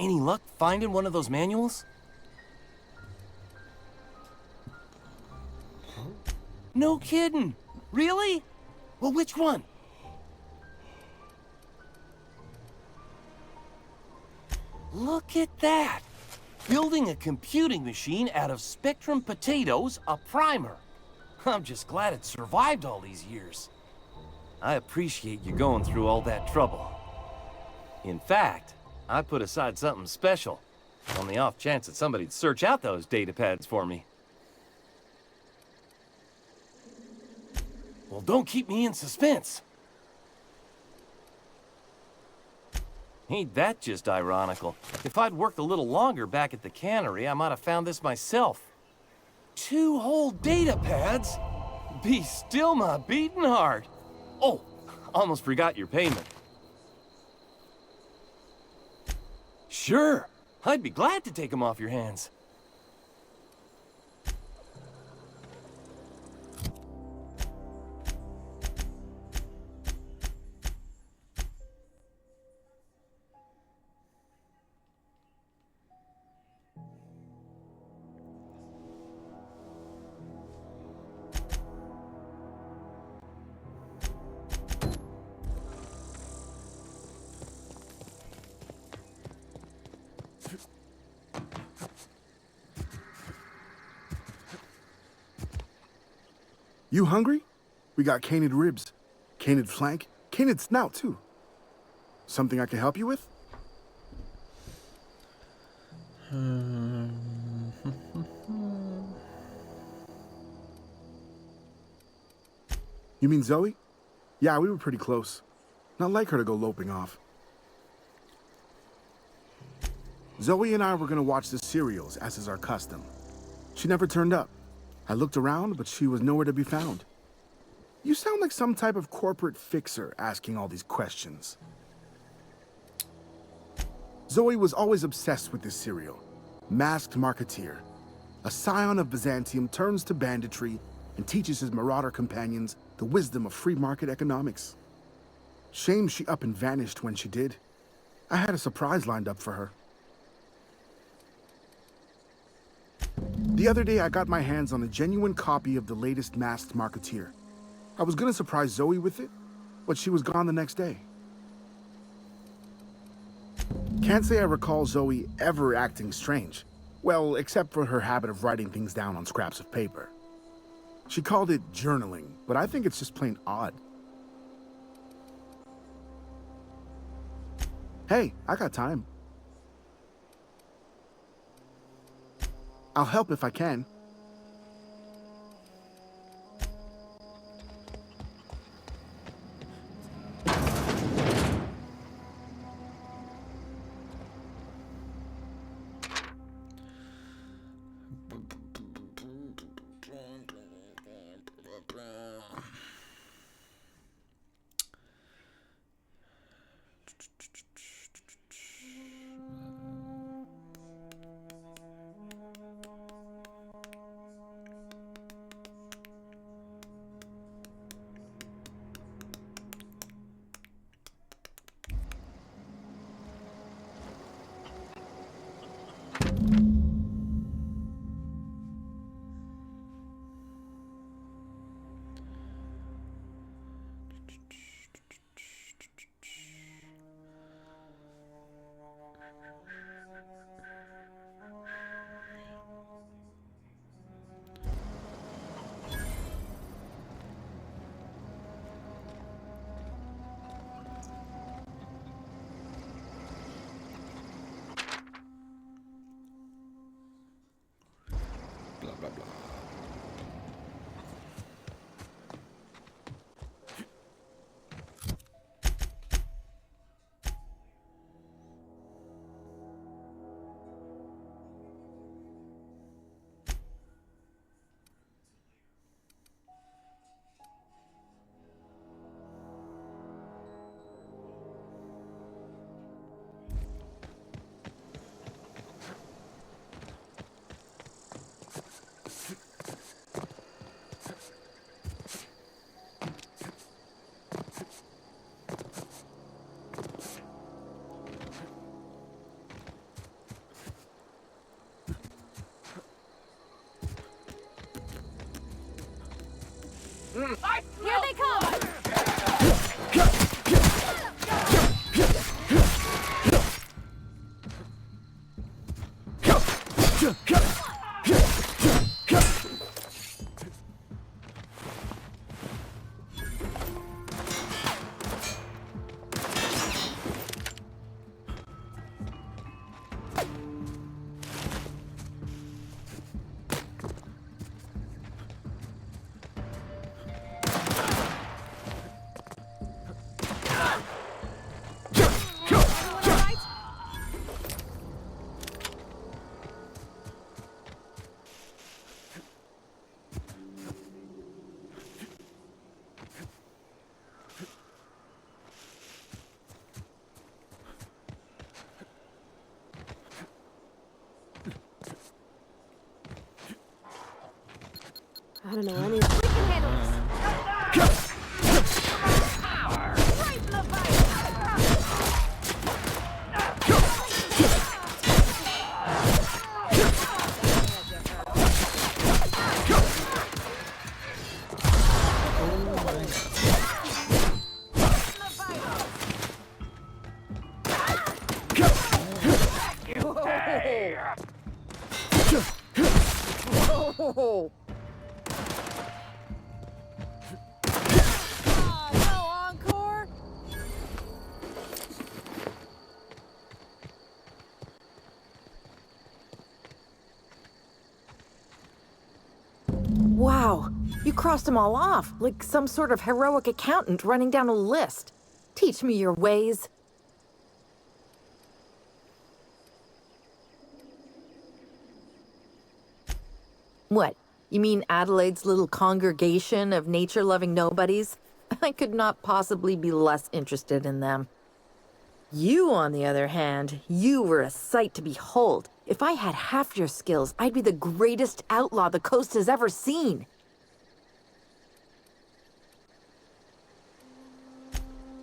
Any luck finding one of those manuals? No kidding. Really? Well, which one? Look at that. Building a computing machine out of Spectrum potatoes, a primer. I'm just glad it survived all these years. I appreciate you going through all that trouble. In fact, I put aside something special, on the off chance that somebody'd search out those data pads for me. Well, don't keep me in suspense. Ain't that just ironical? If I'd worked a little longer back at the cannery, I might have found this myself. 2 whole data pads? Be still my beating heart. Oh, almost forgot your payment. Sure, I'd be glad to take them off your hands. You hungry? We got canid ribs, canid flank, canid snout too. Something I can help you with? You mean Zoe? Yeah, we were pretty close. Not like her to go loping off. Zoe and I were gonna watch the serials, as is our custom. She never turned up. I looked around, but she was nowhere to be found. You sound like some type of corporate fixer asking all these questions. Zoe was always obsessed with this serial. Masked Marketeer. A scion of Byzantium turns to banditry and teaches his marauder companions the wisdom of free market economics. Shame she up and vanished when she did. I had a surprise lined up for her. The other day, I got my hands on a genuine copy of the latest Masked Marketeer. I was gonna surprise Zoe with it, but she was gone the next day. Can't say I recall Zoe ever acting strange. Well, except for her habit of writing things down on scraps of paper. She called it journaling, but I think it's just plain odd. Hey, I got time. I'll help if I can. don't know any. We can handle this. Right in the vice. Whoa. No encore? Wow, you crossed them all off, like some sort of heroic accountant running down a list. Teach me your ways. What? You mean Adelaide's little congregation of nature-loving nobodies? I could not possibly be less interested in them. You, on the other hand, you were a sight to behold. If I had half your skills, I'd be the greatest outlaw the coast has ever seen.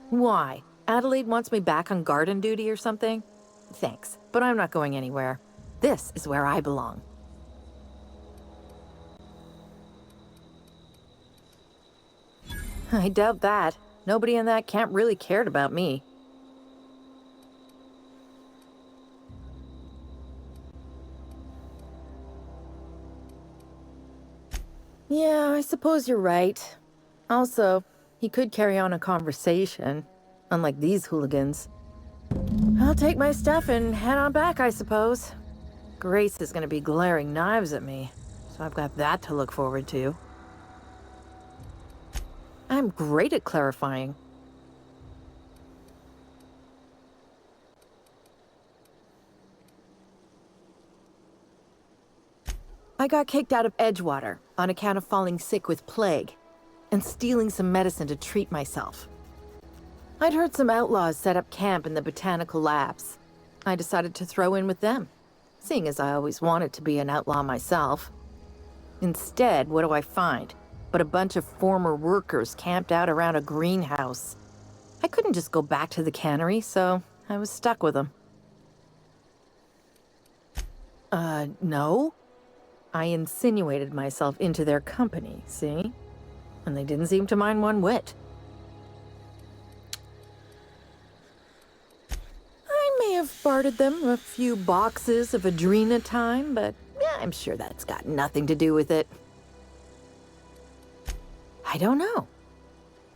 Why? Adelaide wants me back on garden duty or something? Thanks, but I'm not going anywhere. This is where I belong. I doubt that. Nobody in that camp really cared about me. Yeah, I suppose you're right. Also, he could carry on a conversation, unlike these hooligans. I'll take my stuff and head on back, I suppose. Grace is gonna be glaring knives at me, so I've got that to look forward to. I'm great at clarifying. I got kicked out of Edgewater on account of falling sick with plague and stealing some medicine to treat myself. I'd heard some outlaws set up camp in the botanical labs. I decided to throw in with them, seeing as I always wanted to be an outlaw myself. Instead, what do I find? But a bunch of former workers camped out around a greenhouse. I couldn't just go back to the cannery, so I was stuck with them. No. I insinuated myself into their company, see? And they didn't seem to mind one whit. I may have bartered them a few boxes of Adrena time, but yeah, I'm sure that's got nothing to do with it. I don't know.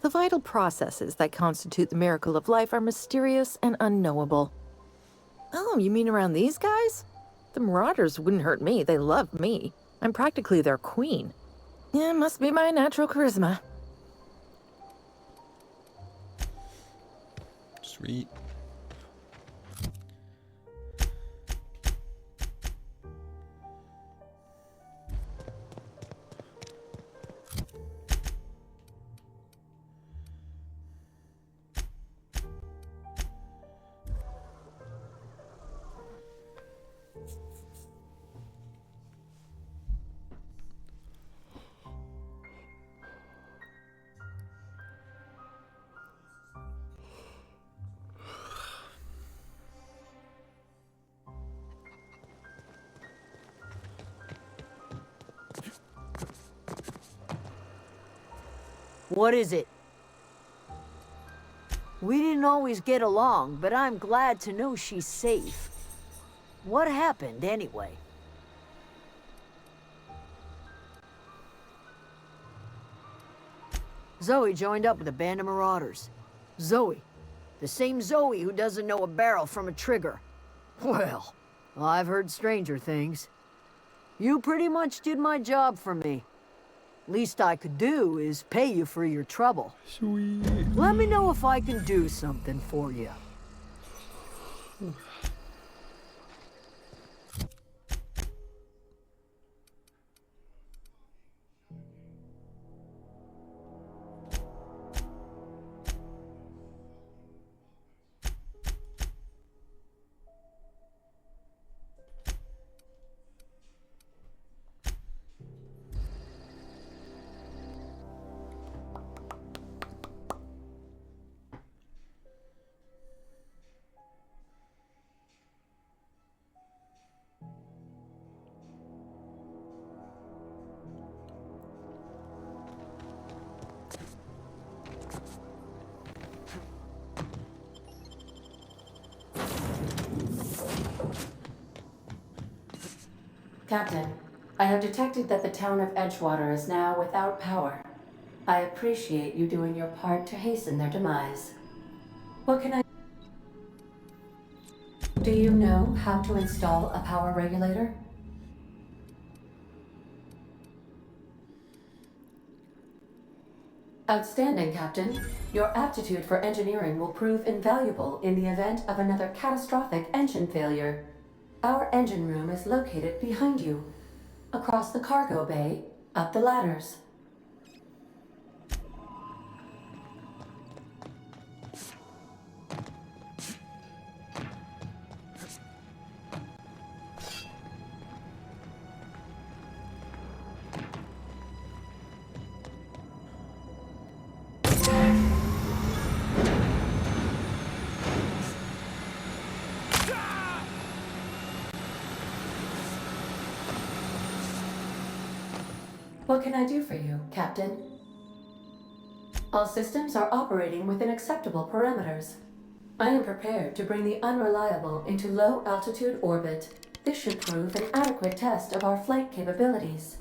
The vital processes that constitute the miracle of life are mysterious and unknowable. Oh, you mean around these guys? The Marauders wouldn't hurt me. They love me. I'm practically their queen. Yeah, must be my natural charisma. Sweet. What is it? We didn't always get along, but I'm glad to know she's safe. What happened, anyway? Zoe joined up with a band of marauders. Zoe. The same Zoe who doesn't know a barrel from a trigger. Well, I've heard stranger things. You pretty much did my job for me. Least I could do is pay you for your trouble. Sweet. Let me know if I can do something for you. Captain, I have detected that the town of Edgewater is now without power. I appreciate you doing your part to hasten their demise. What can I... Do you know how to install a power regulator? Outstanding, Captain. Your aptitude for engineering will prove invaluable in the event of another catastrophic engine failure. Our engine room is located behind you, across the cargo bay, up the ladders. What can I do for you, Captain? All systems are operating within acceptable parameters. I am prepared to bring the unreliable into low-altitude orbit. This should prove an adequate test of our flight capabilities.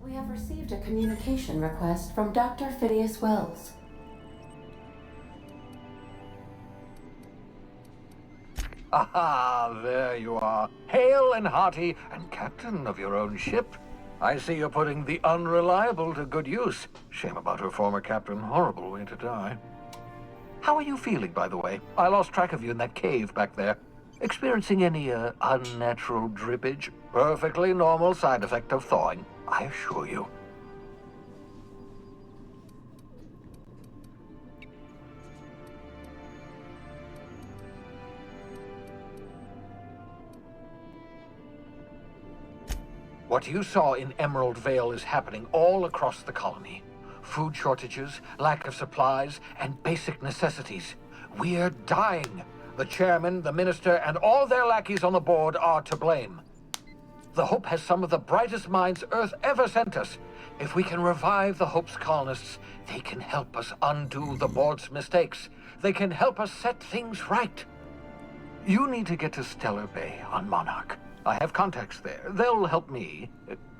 We have received a communication request from Dr. Phineas Wells. Aha, there you are. Hale and hearty, and captain of your own ship. I see you're putting the unreliable to good use. Shame about her former captain. Horrible way to die. How are you feeling, by the way? I lost track of you in that cave back there. Experiencing any, unnatural drippage? Perfectly normal side effect of thawing, I assure you. What you saw in Emerald Vale is happening all across the colony. Food shortages, lack of supplies, and basic necessities. We're dying. The chairman, the minister, and all their lackeys on the board are to blame. The Hope has some of the brightest minds Earth ever sent us. If we can revive the Hope's colonists, they can help us undo the board's mistakes. They can help us set things right. You need to get to Stellar Bay on Monarch. I have contacts there. They'll help me,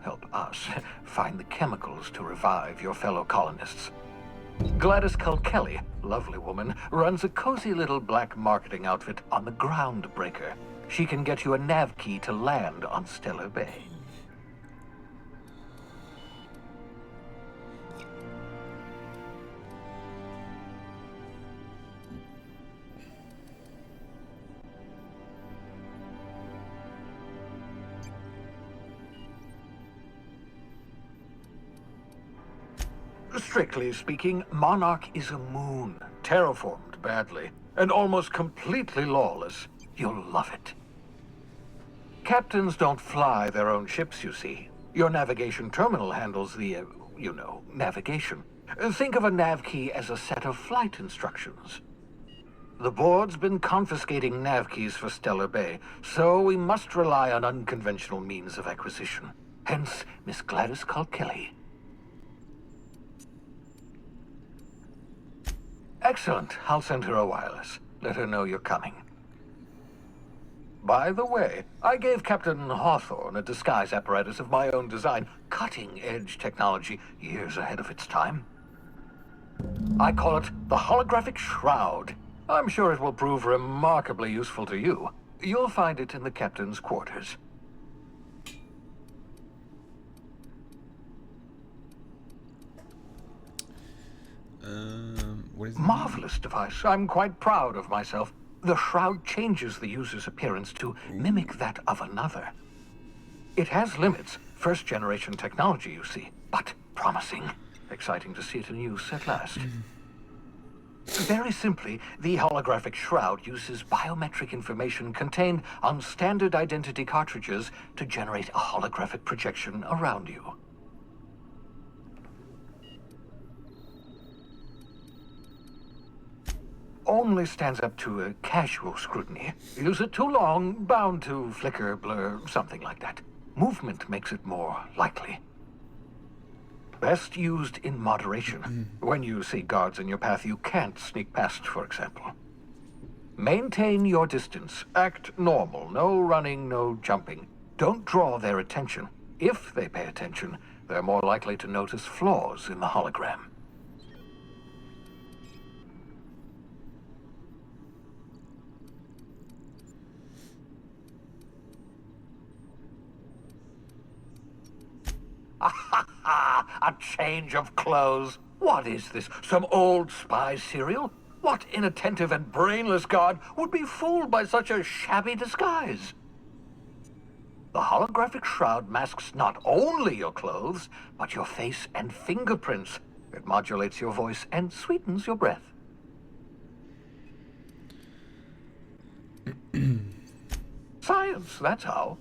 help us, find the chemicals to revive your fellow colonists. Gladys Kelly, lovely woman, runs a cozy little black marketing outfit on the Groundbreaker. She can get you a nav key to land on Stellar Bay. Strictly speaking, Monarch is a moon, terraformed badly, and almost completely lawless. You'll love it. Captains don't fly their own ships, you see. Your navigation terminal handles the, navigation. Think of a nav key as a set of flight instructions. The board's been confiscating nav keys for Stellar Bay, so we must rely on unconventional means of acquisition. Hence, Miss Gladys Kelly. Excellent. I'll send her a wireless. Let her know you're coming. By the way, I gave Captain Hawthorne a disguise apparatus of my own design, cutting-edge technology, years ahead of its time. I call it the Holographic Shroud. I'm sure it will prove remarkably useful to you. You'll find it in the captain's quarters. What is it? Marvelous device. I'm quite proud of myself. The shroud changes the user's appearance to mimic that of another. It has limits, first-generation technology, you see, but promising. Exciting to see it in use at last. Very simply, the holographic shroud uses biometric information contained on standard identity cartridges to generate a holographic projection around you. Only stands up to a casual scrutiny. Use it too long, bound to flicker, blur, something like that. Movement makes it more likely. Best used in moderation. When you see guards in your path you can't sneak past, for example. Maintain your distance. Act normal. No running, no jumping. Don't draw their attention. If they pay attention, they're more likely to notice flaws in the hologram. A change of clothes. What is this? Some old spy serial? What inattentive and brainless guard would be fooled by such a shabby disguise? The holographic shroud masks not only your clothes, but your face and fingerprints. It modulates your voice and sweetens your breath. Science, that's how.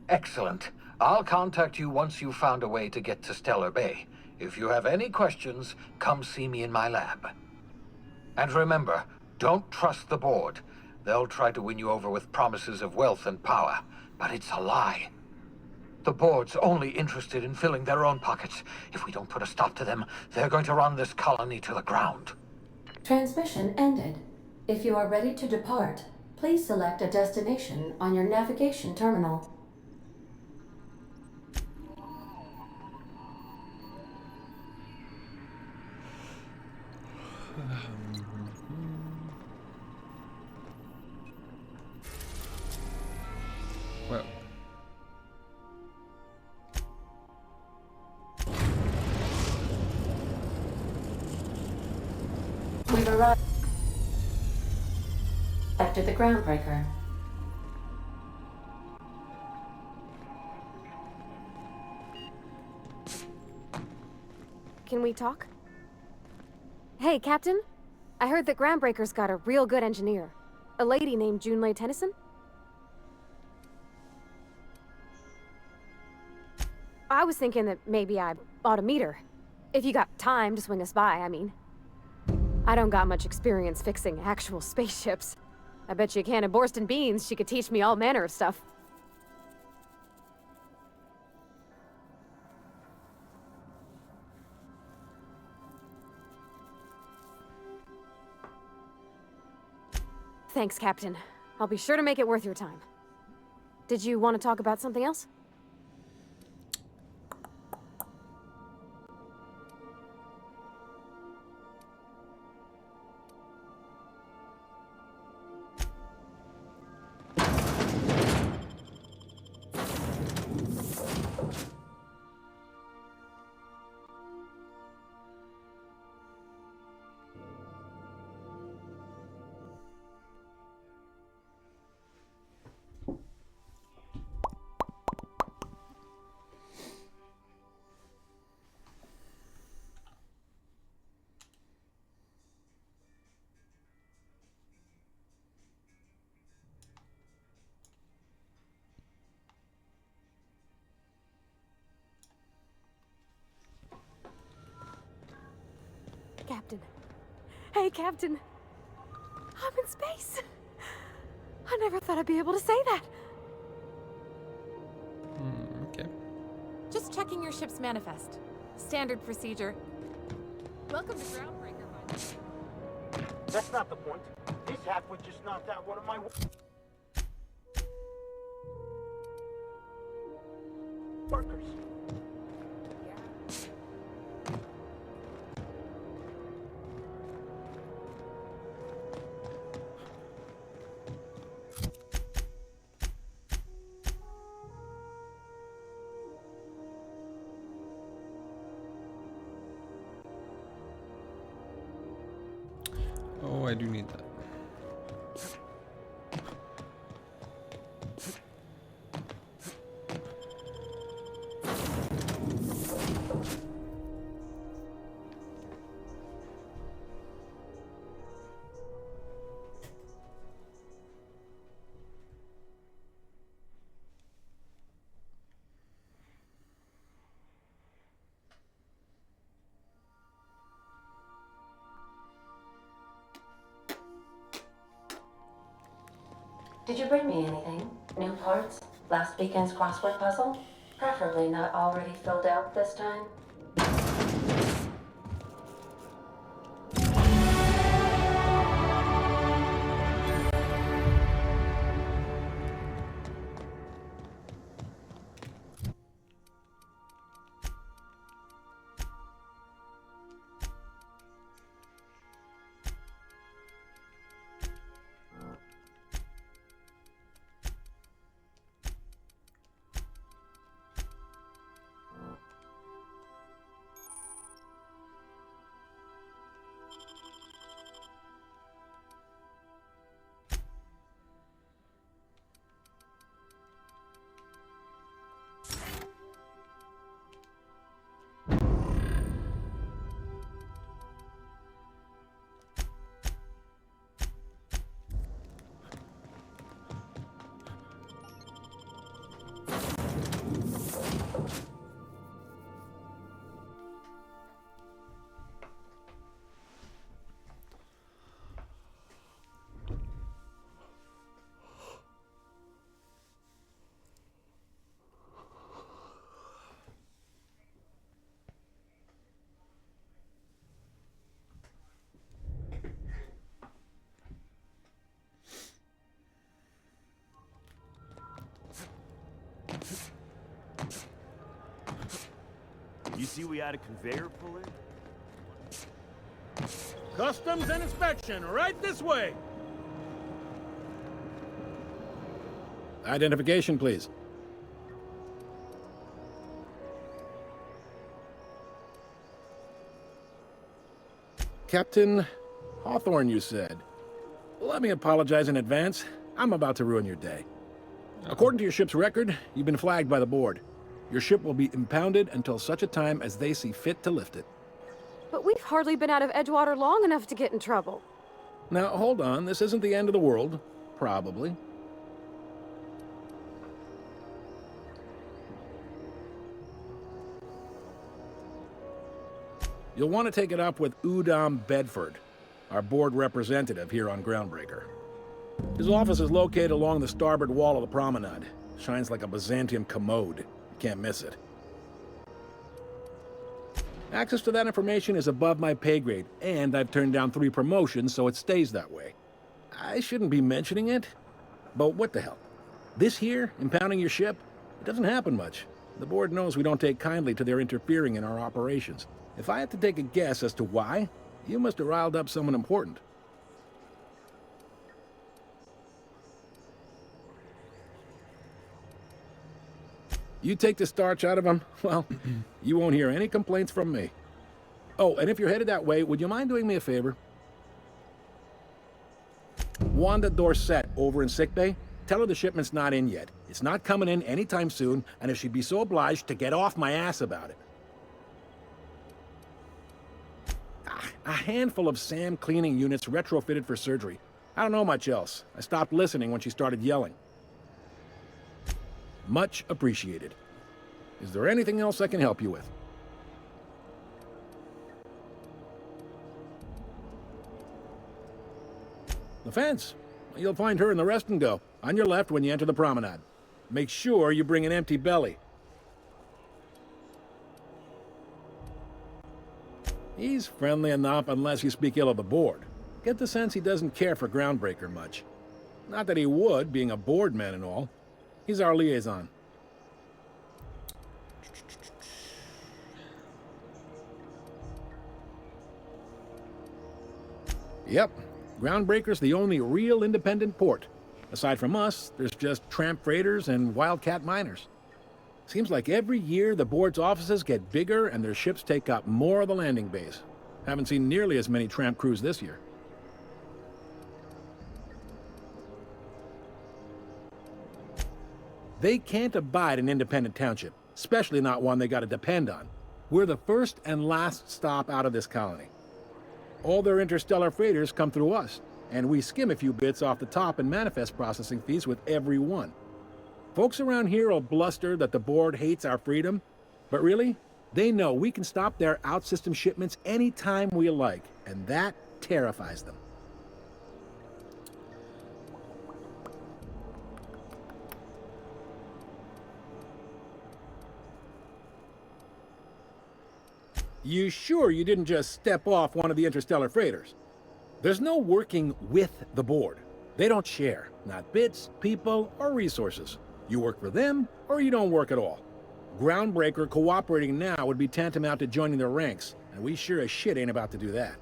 Excellent. I'll contact you once you've found a way to get to Stellar Bay. If you have any questions, come see me in my lab. And remember, don't trust the board. They'll try to win you over with promises of wealth and power, but it's a lie. The board's only interested in filling their own pockets. If we don't put a stop to them, they're going to run this colony to the ground. Transmission ended. If you are ready to depart, please select a destination on your navigation terminal. Well, We've arrived at the groundbreaker. Can we talk? Hey, Captain. I heard that Groundbreaker's got a real good engineer. A lady named Junlei Tennyson? I was thinking that maybe I ought to meet her. If you got time to swing us by, I mean. I don't got much experience fixing actual spaceships. I bet you a can of Borston beans she could teach me all manner of stuff. Thanks, Captain. I'll be sure to make it worth your time. Did you want to talk about something else? Captain. Hey, Captain. I'm in space. I never thought I'd be able to say that. okay. Just checking your ship's manifest. Standard procedure. Welcome to Groundbreaker, by the way. That's not the point. This halfwit just knocked out one of my workers. I do need that. Did you bring me anything? New parts? Last weekend's crossword puzzle? Preferably not already filled out this time. You see we had a conveyor pull in? Customs and inspection, right this way. Identification, please. Captain Hawthorne, you said. Let me apologize in advance. I'm about to ruin your day. According to your ship's record, you've been flagged by the board. Your ship will be impounded until such a time as they see fit to lift it. But we've hardly been out of Edgewater long enough to get in trouble. Now, hold on. This isn't the end of the world. Probably. You'll want to take it up with Udom Bedford, our board representative here on Groundbreaker. His office is located along the starboard wall of the promenade. Shines like a Byzantium commode. Can't miss it. Access to that information is above my pay grade, and I've turned down 3 promotions, so it stays that way. I shouldn't be mentioning it, but what the hell? This here, impounding your ship, it doesn't happen much. The board knows we don't take kindly to their interfering in our operations. If I had to take a guess as to why, you must have riled up someone important. You take the starch out of them, well, you won't hear any complaints from me. Oh, and if you're headed that way, would you mind doing me a favor? Wanda Dorset over in sickbay, tell her the shipment's not in yet. It's not coming in anytime soon, and if she'd be so obliged to get off my ass about it. A handful of SAM cleaning units retrofitted for surgery. I don't know much else. I stopped listening when she started yelling. Much appreciated. Is there anything else I can help you with? The fence. You'll find her in the rest and go, on your left when you enter the promenade. Make sure you bring an empty belly. He's friendly enough unless you speak ill of the board. Get the sense he doesn't care for Groundbreaker much. Not that he would, being a board man and all. He's our liaison. Yep, Groundbreaker's the only real independent port. Aside from us, there's just tramp freighters and wildcat miners. Seems like every year the board's offices get bigger and their ships take up more of the landing base. Haven't seen nearly as many tramp crews this year. They can't abide an independent township, especially not one they gotta depend on. We're the first and last stop out of this colony. All their interstellar freighters come through us, and we skim a few bits off the top in manifest processing fees with every one. Folks around here will bluster that the board hates our freedom, but really, they know we can stop their out-system shipments anytime we like, and that terrifies them. You sure you didn't just step off one of the interstellar freighters? There's no working with the board. They don't share, not bits, people, or resources. You work for them, or you don't work at all. Groundbreaker cooperating now would be tantamount to joining their ranks, and we sure as shit ain't about to do that.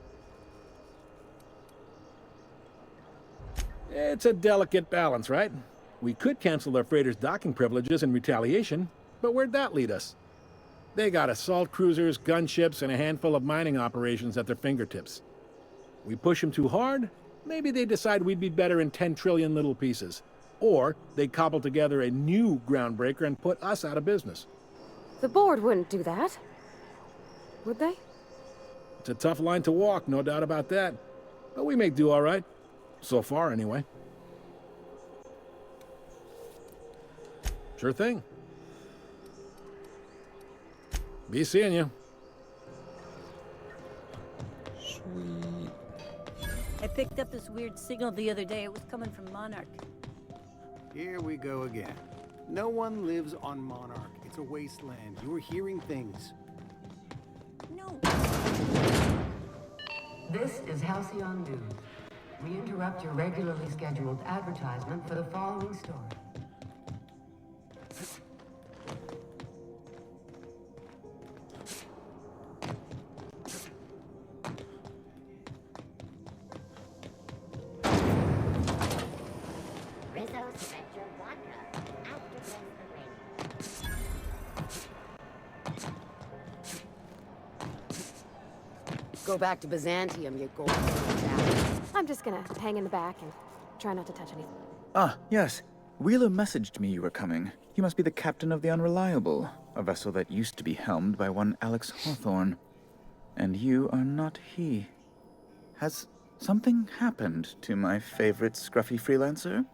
It's a delicate balance, right? We could cancel their freighters' docking privileges in retaliation, but where'd that lead us? They got assault cruisers, gunships, and a handful of mining operations at their fingertips. We push them too hard, maybe they decide we'd be better in 10 trillion little pieces. Or they cobble together a new groundbreaker and put us out of business. The board wouldn't do that. Would they? It's a tough line to walk, no doubt about that. But we make do all right. So far, anyway. Sure thing. Be seeing you. Sweet. I picked up this weird signal the other day. It was coming from Monarch. Here we go again. No one lives on Monarch. It's a wasteland. You're hearing things. No. This is Halcyon News. We interrupt your regularly scheduled advertisement for the following story. Go back to Byzantium, you gold. I'm just gonna hang in the back and try not to touch anything. Ah, yes. Wheeler messaged me you were coming. You must be the captain of the Unreliable, a vessel that used to be helmed by one Alex Hawthorne. And you are not he. Has something happened to my favorite scruffy freelancer?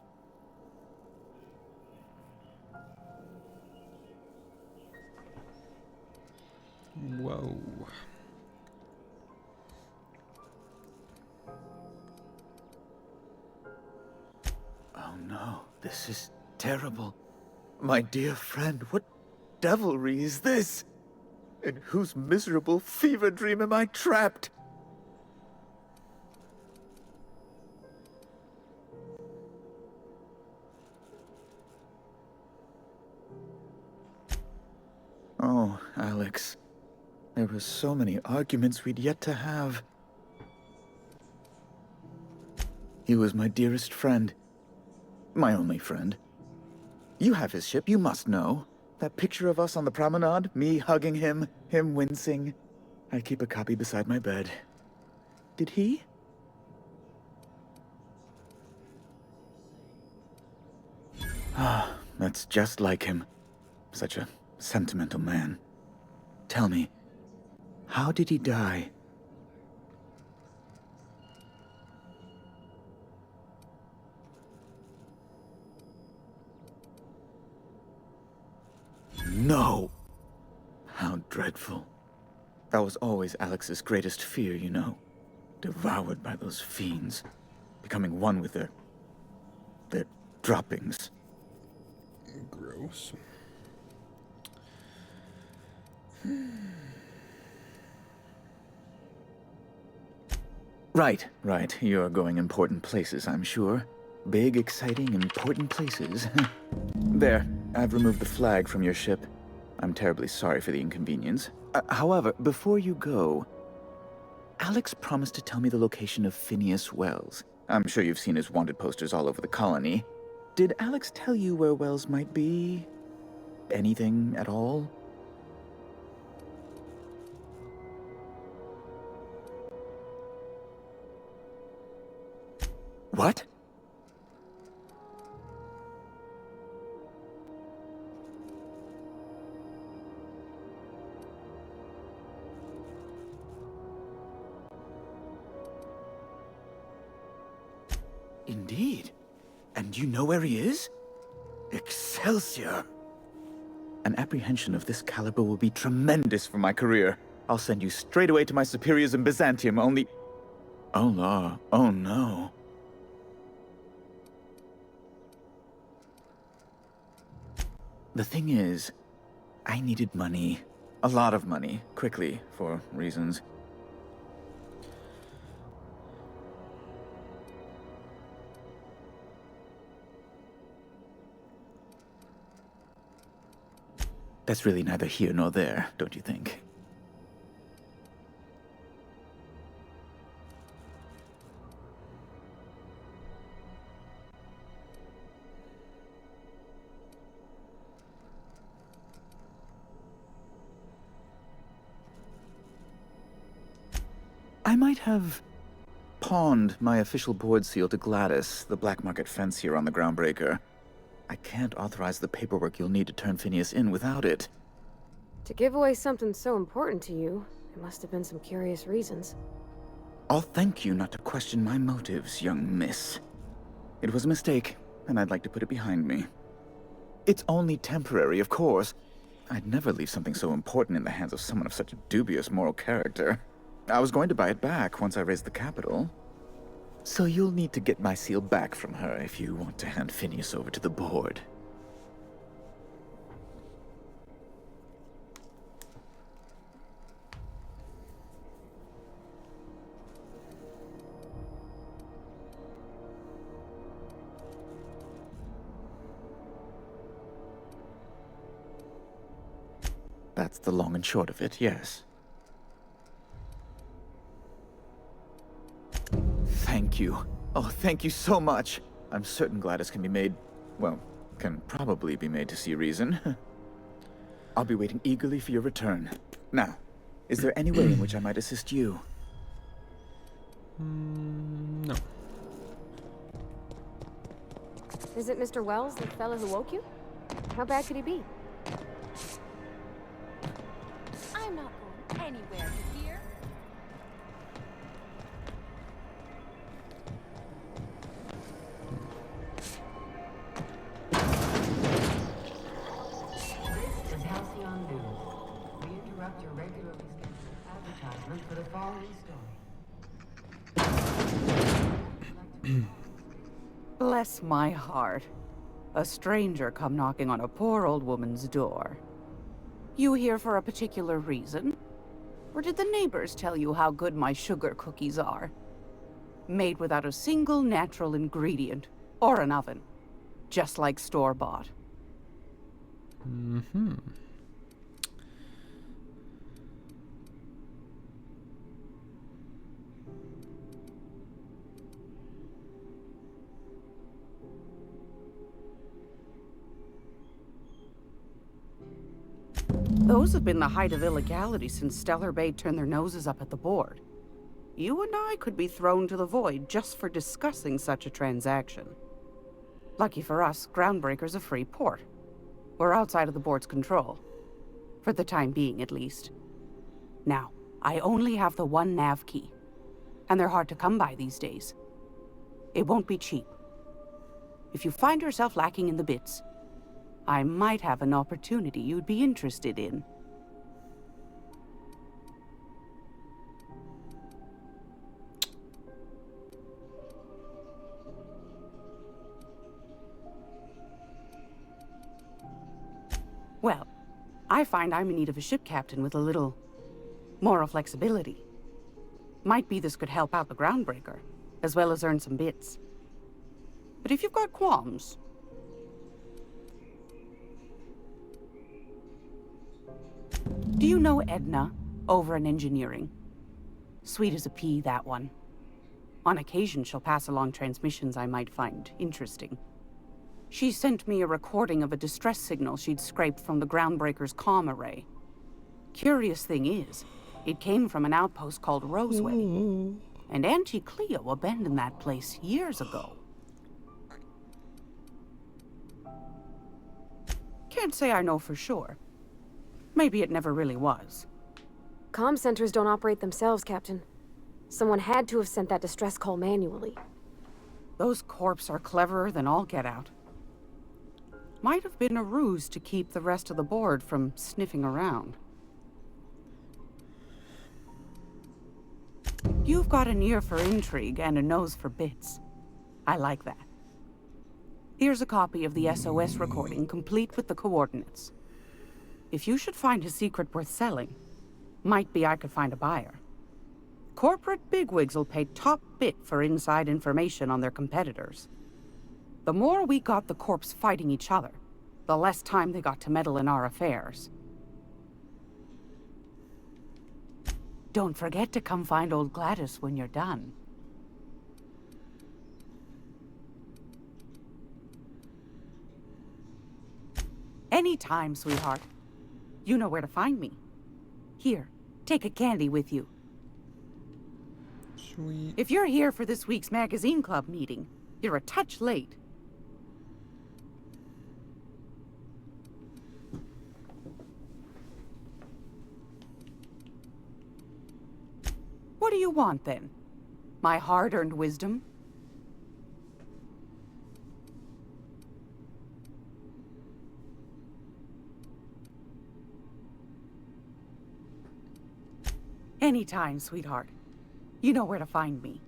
Whoa. Oh no, this is terrible. My dear friend, what devilry is this? In whose miserable fever dream am I trapped? Oh, Alex. There were so many arguments we'd yet to have. He was my dearest friend. My only friend. You have his ship, you must know. That picture of us on the promenade, me hugging him, him wincing. I keep a copy beside my bed. Did he? Ah, that's just like him. Such a sentimental man. Tell me, how did he die? No! How dreadful. That was always Alex's greatest fear, you know. Devoured by those fiends. Becoming one with their droppings. Gross. Right. You're going important places, I'm sure. Big, exciting, important places. There, I've removed the flag from your ship. I'm terribly sorry for the inconvenience. However, before you go, Alex promised to tell me the location of Phineas Wells. I'm sure you've seen his wanted posters all over the colony. Did Alex tell you where Wells might be? Anything at all? What? Indeed. And you know where he is? Excelsior! An apprehension of this caliber will be tremendous for my career. I'll send you straight away to my superiors in Byzantium, only... Oh, no. Oh, no. The thing is, I needed money. A lot of money, quickly, for reasons. That's really neither here nor there, don't you think? I might have pawned my official board seal to Gladys, the black market fancier on the Groundbreaker. I can't authorize the paperwork you'll need to turn Phineas in without it. To give away something so important to you, there must have been some curious reasons. I'll thank you not to question my motives, young miss. It was a mistake, and I'd like to put it behind me. It's only temporary, of course. I'd never leave something so important in the hands of someone of such dubious moral character. I was going to buy it back once I raised the capital. So you'll need to get my seal back from her if you want to hand Phineas over to the board. That's the long and short of it, yes. Thank you. Oh, thank you so much. I'm certain Gladys can be made... well, can probably be made to see reason. I'll be waiting eagerly for your return. Now, is there any way in which I might assist you? No. Is it Mr. Wells, the fellow who woke you? How bad could he be? I'm not going anywhere, you hear? This is Halcyon News. We interrupt your regularly scheduled advertisement for the following story. Bless my heart. A stranger come knocking on a poor old woman's door. You here for a particular reason? Or did the neighbors tell you how good my sugar cookies are? Made without a single natural ingredient, or an oven. Just like store-bought. Mm-hmm. Those have been the height of illegality since Stellar Bay turned their noses up at the board. You and I could be thrown to the void just for discussing such a transaction. Lucky for us, Groundbreaker's a free port. We're outside of the board's control. For the time being, at least. Now, I only have the one nav key. And they're hard to come by these days. It won't be cheap. If you find yourself lacking in the bits, I might have an opportunity you'd be interested in. Well, I find I'm in need of a ship captain with a little moral flexibility. Might be this could help out the Groundbreaker, as well as earn some bits. But if you've got qualms... Do you know Edna, over in engineering? Sweet as a pea, that one. On occasion, she'll pass along transmissions I might find interesting. She sent me a recording of a distress signal she'd scraped from the Groundbreaker's comm array. Curious thing is, it came from an outpost called Roseway. And Auntie Cleo abandoned that place years ago. Can't say I know for sure. Maybe it never really was. Comm centers don't operate themselves, Captain. Someone had to have sent that distress call manually. Those corps are cleverer than all get out. Might have been a ruse to keep the rest of the board from sniffing around. You've got an ear for intrigue and a nose for bits. I like that. Here's a copy of the SOS recording, complete with the coordinates. If you should find a secret worth selling, might be I could find a buyer. Corporate bigwigs will pay top bit for inside information on their competitors. The more we got the corps fighting each other, the less time they got to meddle in our affairs. Don't forget to come find old Gladys when you're done. Anytime, sweetheart. You know where to find me. Here, take a candy with you. Sweet. If you're here for this week's magazine club meeting, you're a touch late. What do you want, then? My hard-earned wisdom? Anytime, sweetheart. You know where to find me.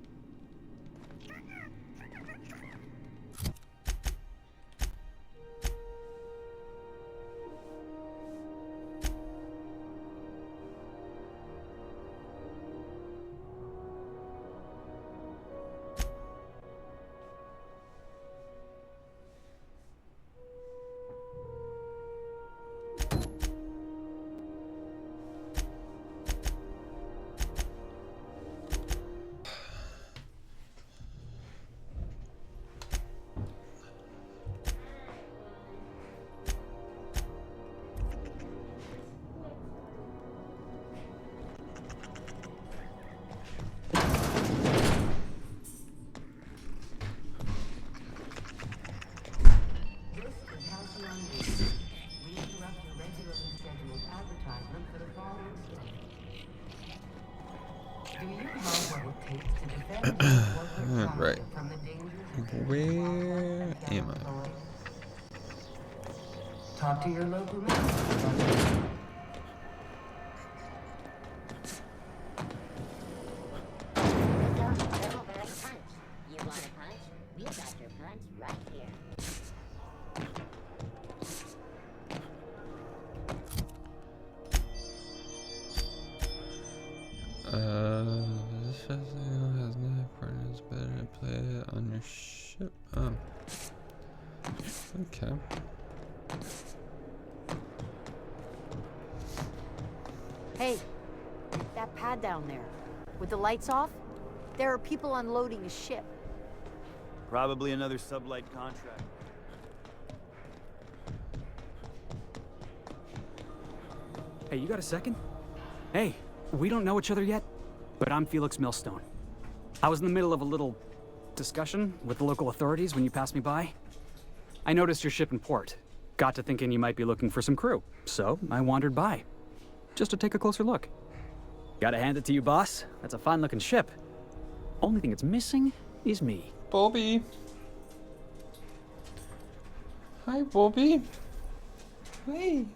Alright. Where am I? Talk to your local man. This festival has no partners, better play it on your ship. Oh. Okay. Hey, that pad down there, with the lights off, there are people unloading a ship. Probably another sublight contract. Hey, you got a second? Hey, we don't know each other yet, but I'm Felix Millstone. I was in the middle of a little discussion with the local authorities when you passed me by. I noticed your ship in port. Got to thinking you might be looking for some crew, so I wandered by, just to take a closer look. Gotta hand it to you, boss. That's a fine-looking ship. Only thing it's missing is me. Bobby. Hi, Bobby. Hey.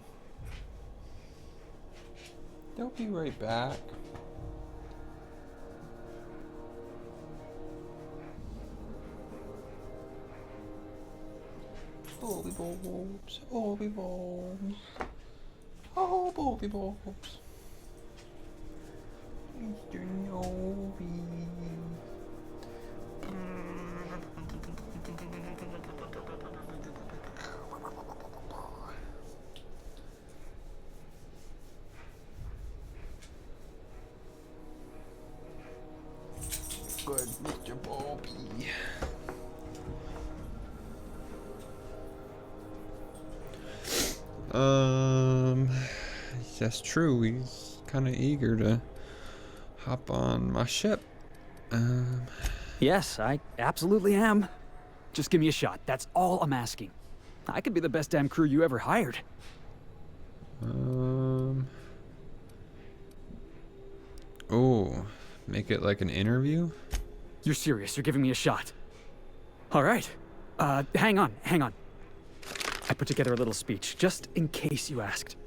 They'll be right back. Bobby Bobs, Bobby Bobs. Oh, Bobby Bobs. Mr. Novi. Good, Mr. Bobby. That's true. He's kind of eager to hop on my ship. Yes, I absolutely am. Just give me a shot. That's all I'm asking. I could be the best damn crew you ever hired. Oh, make it like an interview? You're serious? You're giving me a shot? All right. Hang on. I put together a little speech, just in case you asked.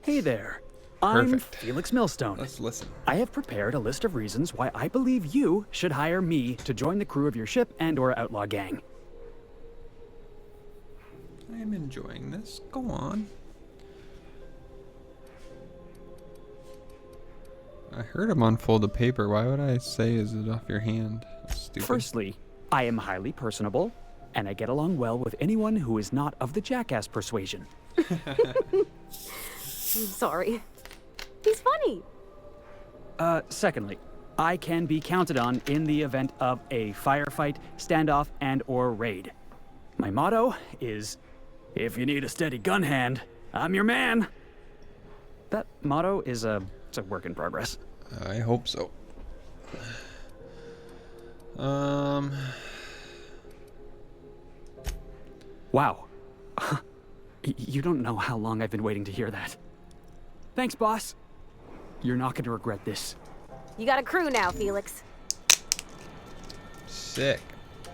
Hey there. I'm Perfect. Felix Millstone. Let's listen. I have prepared a list of reasons why I believe you should hire me to join the crew of your ship and/or outlaw gang. I am enjoying this. Go on. I heard him unfold the paper. Why would I say, is it off your hand? That's stupid. Firstly, I am highly personable, and I get along well with anyone who is not of the jackass persuasion. Sorry. He's funny. Secondly, I can be counted on in the event of a firefight, standoff, and/or raid. My motto is, if you need a steady gun hand, I'm your man. That motto is it's a work in progress. I hope so. Wow. You don't know how long I've been waiting to hear that. Thanks, boss. You're not going to regret this. You got a crew now, Felix. Sick.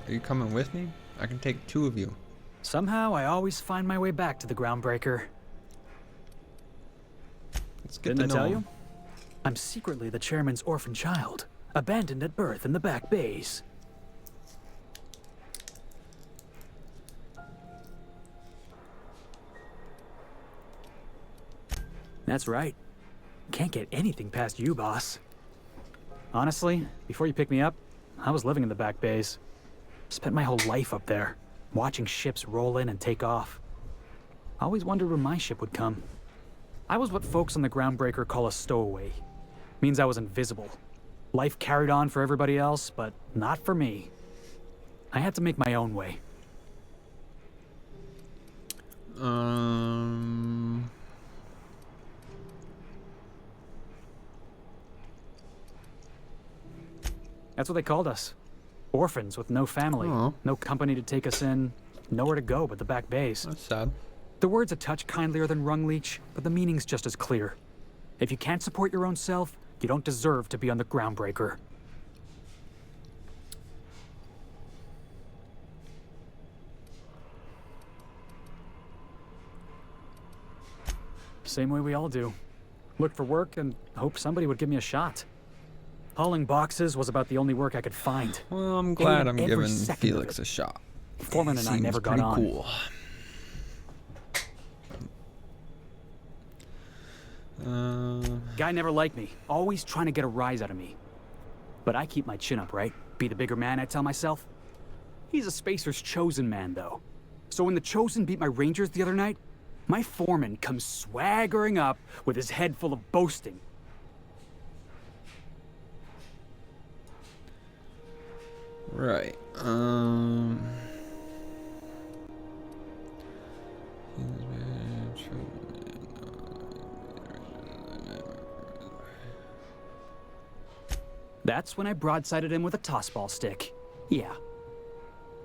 Are you coming with me? I can take 2 of you. Somehow, I always find my way back to the Groundbreaker. Let's get Didn't to I know tell him. you? I'm secretly the chairman's orphan child, abandoned at birth in the back bays. That's right. Can't get anything past you, boss. Honestly, before you picked me up, I was living in the back bays. Spent my whole life up there, watching ships roll in and take off. Always wondered when my ship would come. I was what folks on the Groundbreaker call a stowaway. Means I was invisible. Life carried on for everybody else, but not for me. I had to make my own way. That's what they called us. Orphans with no family, Aw. no company to take us in, nowhere to go but the back bays. That's sad. The word's a touch kindlier than rung leech, but the meaning's just as clear. If you can't support your own self, you don't deserve to be on the Groundbreaker. Same way we all do. Look for work and hope somebody would give me a shot. Hauling boxes was about the only work I could find. Well, I'm glad I'm Hated every giving second of Felix it. a shot. Foreman and I Seems never got pretty on. cool. Guy never liked me, always trying to get a rise out of me. But I keep my chin up, right? Be the bigger man, I tell myself. He's a Spacer's chosen man, though. So when the Chosen beat my Rangers the other night, my foreman comes swaggering up with his head full of boasting. Right. That's when I broadsided him with a tossball stick. Yeah.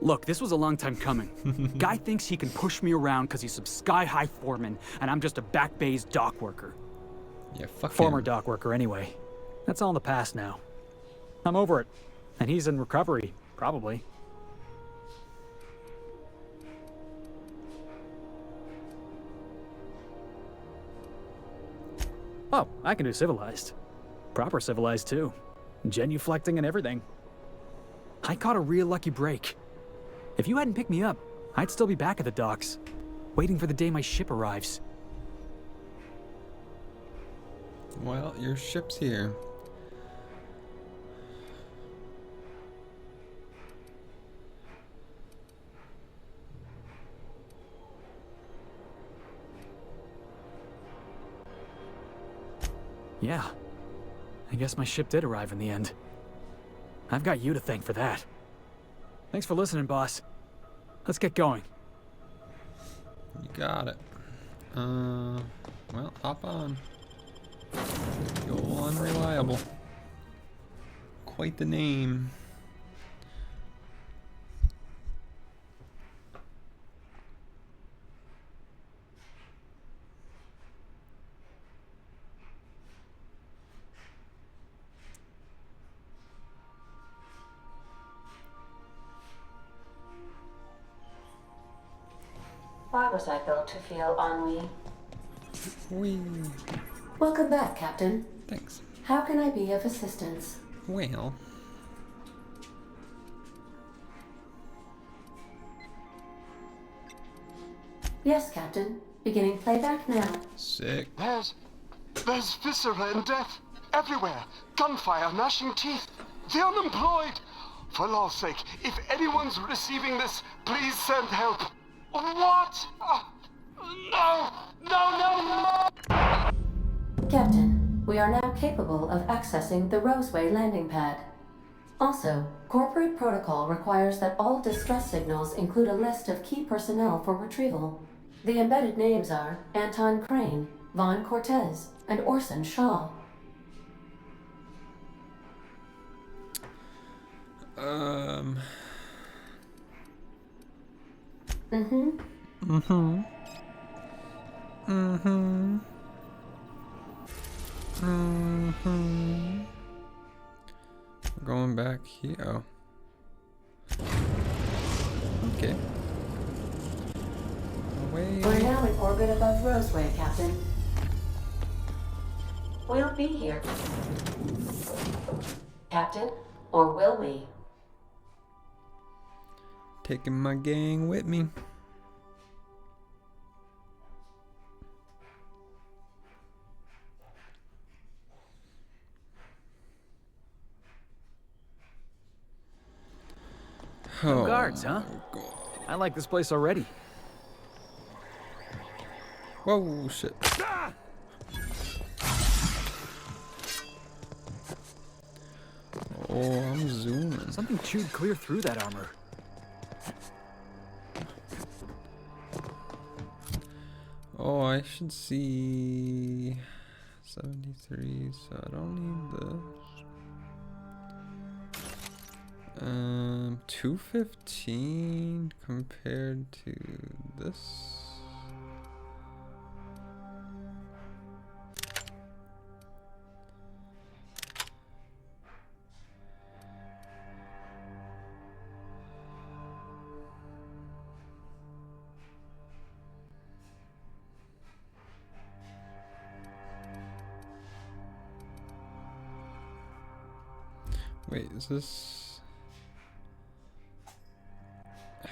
Look, this was a long time coming. Guy thinks he can push me around because he's some sky-high foreman, and I'm just a back bay's dock worker. Yeah, fuck Former him. dock worker, anyway. That's all in the past now. I'm over it. And he's in recovery, probably. Oh, I can do civilized. Proper civilized, too. Genuflecting and everything. I caught a real lucky break. If you hadn't picked me up, I'd still be back at the docks, waiting for the day my ship arrives. Well, your ship's here. Yeah. I guess my ship did arrive in the end. I've got you to thank for that. Thanks for listening, boss. Let's get going. You got it. Well, hop on. The old Unreliable. Quite the name. Why was I built to feel ennui? Wee. Welcome back, Captain. Thanks. How can I be of assistance? Well. Yes, Captain. Beginning playback now. Sick. There's viscera and death everywhere. Gunfire, gnashing teeth. The unemployed. For law's sake, if anyone's receiving this, please send help. What? No! No, no, no! Captain, we are now capable of accessing the Roseway landing pad. Also, corporate protocol requires that all distress signals include a list of key personnel for retrieval. The embedded names are Anton Crane, Vaughn Cortez, and Orson Shaw. Going back here. Oh. Okay. Away. We're now in orbit above Roseway, Captain. We'll be here. Captain, or will we? Taking my gang with me. No guards, huh? I like this place already. Whoa, shit. Oh, I'm zooming. Something chewed clear through that armor. Oh, I should see 73, so I don't need this. 215 compared to this. Wait, is this...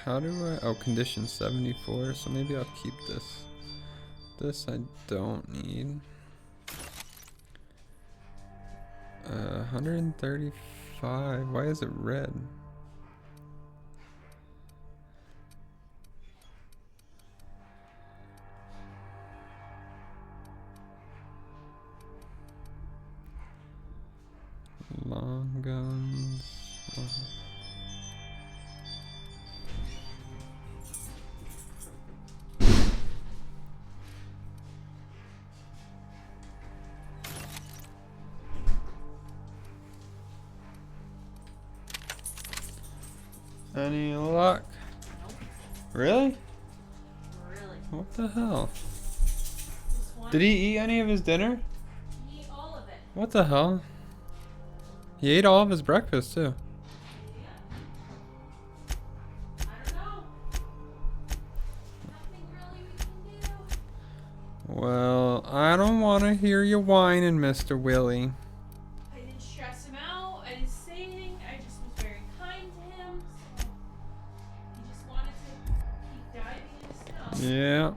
How do I... Oh, condition 74, so maybe I'll keep this. This I don't need. 135, why is it red? Long guns. Any luck? Really? What the hell? Did he eat any of his dinner? He ate all of it. What the hell? He ate all of his breakfast too. Well, I don't want to hear you whining, Mr. Willie. I didn't stress him out. I didn't say anything. I just was very kind to him. So he just wanted to keep diving into stuff. Yeah.